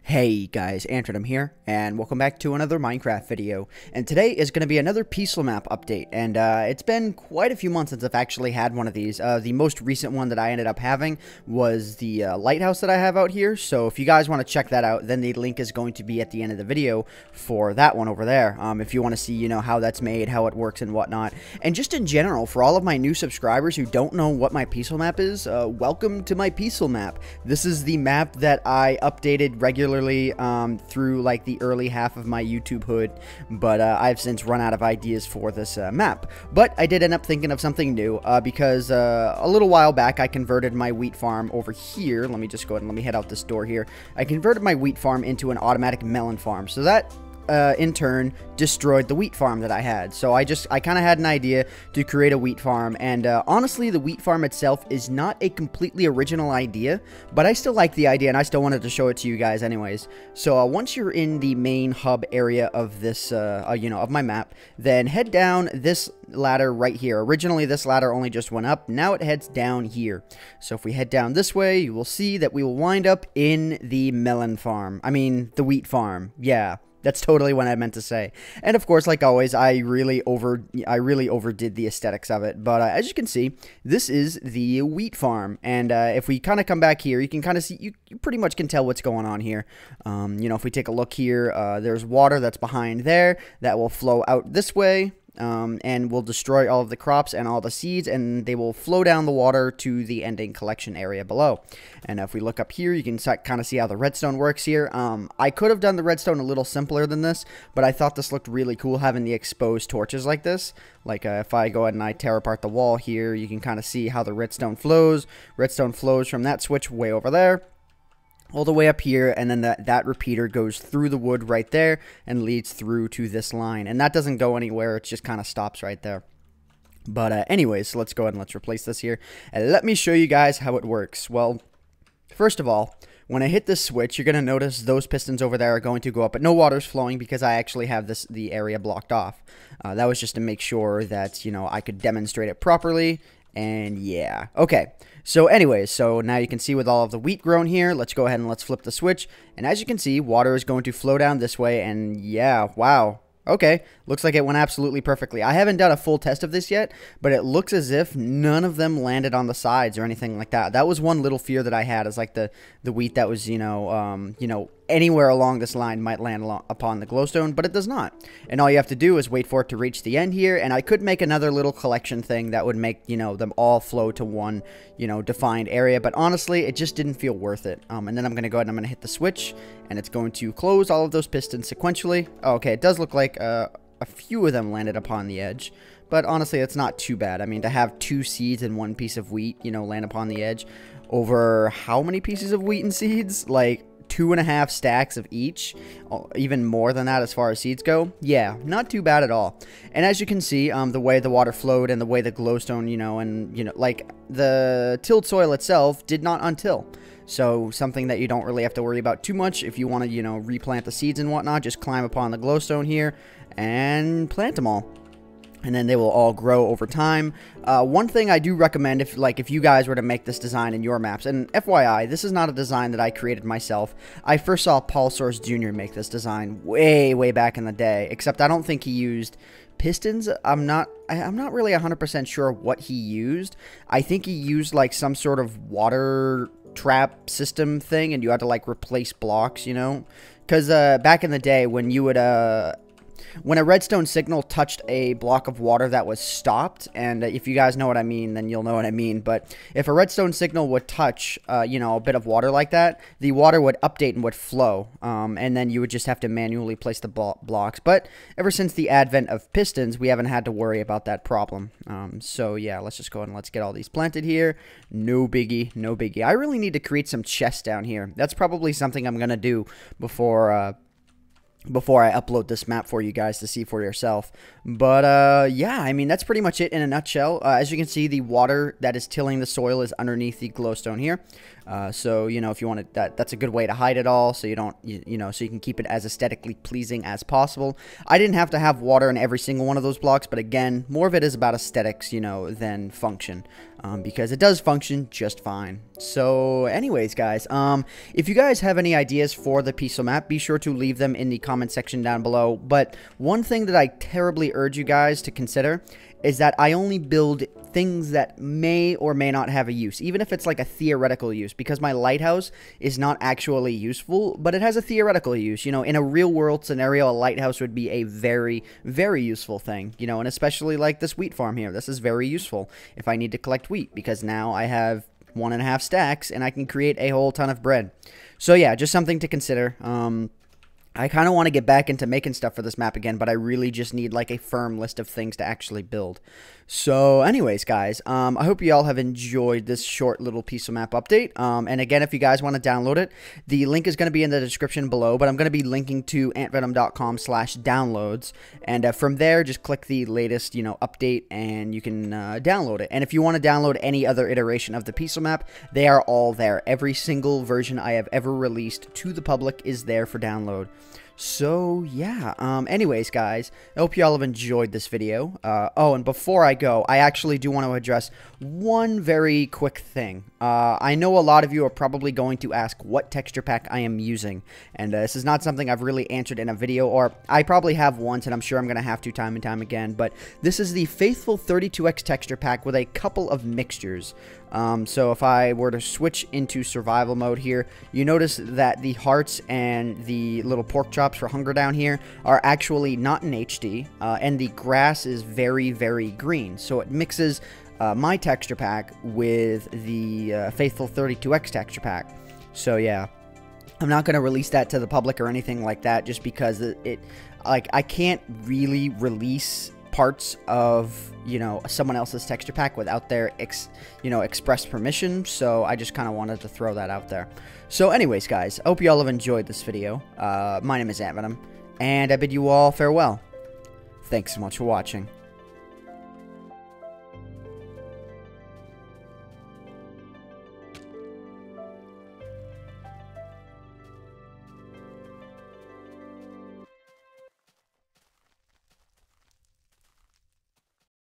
Hey guys, AntVenom here, and welcome back to another Minecraft video. And today is going to be another Piston map update, and it's been quite a few months since I've actually had one of these. The most recent one that I ended up having was the lighthouse that I have out here, so if you guys want to check that out, then the link is going to be at the end of the video for that one over there, if you want to see, you know, how that's made, how it works, and whatnot. And just in general, for all of my new subscribers who don't know what my Piston map is, welcome to my Piston map. This is the map that I updated regularly through like the early half of my YouTube hood, but I've since run out of ideas for this map. But I did end up thinking of something new because a little while back I converted my wheat farm over here. Let me just go ahead and let me head out this door here. I converted my wheat farm into an automatic melon farm, so that in turn destroyed the wheat farm that I had. So I kind of had an idea to create a wheat farm, and honestly the wheat farm itself is not a completely original idea, but I still like the idea and I still wanted to show it to you guys anyways. So once you're in the main hub area of this you know, of my map, then head down this ladder right here. Originally this ladder only just went up, now it heads down here. So if we head down this way, you will see that we will wind up in the melon farm. I mean the wheat farm. Yeah, that's totally what I meant to say. And of course, like always, I really overdid the aesthetics of it. But as you can see, this is the wheat farm. And if we kind of come back here, you can kind of see, you pretty much can tell what's going on here. You know, if we take a look here, there's water that's behind there that will flow out this way. And will destroy all of the crops and all the seeds, and they will flow down the water to the ending collection area below. And if we look up here, you can kind of see how the redstone works here. I could have done the redstone a little simpler than this, but I thought this looked really cool having the exposed torches like this. Like if I go ahead and I tear apart the wall here, you can kind of see how the redstone flows. Redstone flows from that switch way over there all the way up here, and then that repeater goes through the wood right there and leads through to this line, and that doesn't go anywhere, it just kind of stops right there. But anyways, so let's go ahead and let's replace this here, and let me show you guys how it works. Well, first of all, when I hit this switch, you're going to notice those pistons over there are going to go up, but no water's flowing because I actually have the area blocked off. That was just to make sure that, you know, I could demonstrate it properly. And yeah, okay, so anyways, so now you can see with all of the wheat grown here, let's go ahead and let's flip the switch, and as you can see, water is going to flow down this way, and yeah, wow, okay, looks like it went absolutely perfectly. I haven't done a full test of this yet, but it looks as if none of them landed on the sides or anything like that. That was one little fear that I had, is like the wheat that was, you know, anywhere along this line might land upon the glowstone, but it does not. And all you have to do is wait for it to reach the end here, and I could make another little collection thing that would make, you know, them all flow to one, you know, defined area, but honestly, it just didn't feel worth it. And then I'm going to go ahead and I'm going to hit the switch, and it's going to close all of those pistons sequentially. Oh, okay, it does look like a few of them landed upon the edge, but honestly, it's not too bad. I mean, to have 2 seeds and 1 piece of wheat, you know, land upon the edge over how many pieces of wheat and seeds? Like 2.5 stacks of each, even more than that as far as seeds go. Yeah, not too bad at all. And as you can see, the way the water flowed and the way the glowstone, you know, and, you know, like the tilled soil itself did not untill. So something that you don't really have to worry about too much. If you want to, you know, replant the seeds and whatnot, just climb upon the glowstone here and plant them all, and then they will all grow over time. One thing I do recommend, if you guys were to make this design in your maps, and FYI, this is not a design that I created myself. I first saw Paul Source Jr. make this design way back in the day, except I don't think he used pistons. I'm not really 100% sure what he used. I think he used like some sort of water trap system thing, and you had to like replace blocks, you know, because back in the day when you would when a redstone signal touched a block of water that was stopped, and if you guys know what I mean, then you'll know what I mean, but if a redstone signal would touch, you know, a bit of water like that, the water would update and would flow, and then you would just have to manually place the blocks. But ever since the advent of pistons, we haven't had to worry about that problem. So yeah, let's just go ahead and let's get all these planted here. No biggie, no biggie. I really need to create some chests down here. That's probably something I'm gonna do before I upload this map for you guys to see for yourself. But yeah, I mean, that's pretty much it in a nutshell. As you can see, the water that is tilling the soil is underneath the glowstone here. So, you know, if you want it, that's a good way to hide it all, so you don't, you know, so you can keep it as aesthetically pleasing as possible. I didn't have to have water in every single one of those blocks, but again, more of it is about aesthetics, you know, than function, because it does function just fine. So, anyways, guys, if you guys have any ideas for the Piston map, be sure to leave them in the comment section down below. But one thing that I terribly urge you guys to consider is that I only build things that may or may not have a use, even if it's like a theoretical use, because my lighthouse is not actually useful, but it has a theoretical use. You know, in a real world scenario, a lighthouse would be a very, very useful thing, you know, and especially like this wheat farm here. This is very useful if I need to collect wheat, because now I have 1.5 stacks and I can create a whole ton of bread. So yeah, just something to consider. I kind of want to get back into making stuff for this map again, but I really just need like a firm list of things to actually build. So anyways, guys, I hope you all have enjoyed this short little Piston map update. And again, if you guys want to download it, the link is going to be in the description below, but I'm going to be linking to antvenom.com/downloads. And from there, just click the latest, you know, update and you can download it. And if you want to download any other iteration of the Piston map, they are all there. Every single version I have ever released to the public is there for download. So, yeah, anyways, guys, I hope you all have enjoyed this video. Oh, and before I go, I actually do want to address one very quick thing. I know a lot of you are probably going to ask what texture pack I am using, and this is not something I've really answered in a video, or I probably have once, and I'm sure I'm going to have to time and time again, but this is the Faithful 32X texture pack with a couple of mixtures. So if I were to switch into survival mode here, you notice that the hearts and the little pork chops for hunger down here are actually not in HD, and the grass is very, very green. So it mixes my texture pack with the Faithful 32X texture pack. So yeah, I'm not going to release that to the public or anything like that, just because like, I can't really release parts of, you know, someone else's texture pack without their express permission, so I just kind of wanted to throw that out there. So anyways, guys, I hope you all have enjoyed this video. My name is AntVenom, and I bid you all farewell. Thanks so much for watching.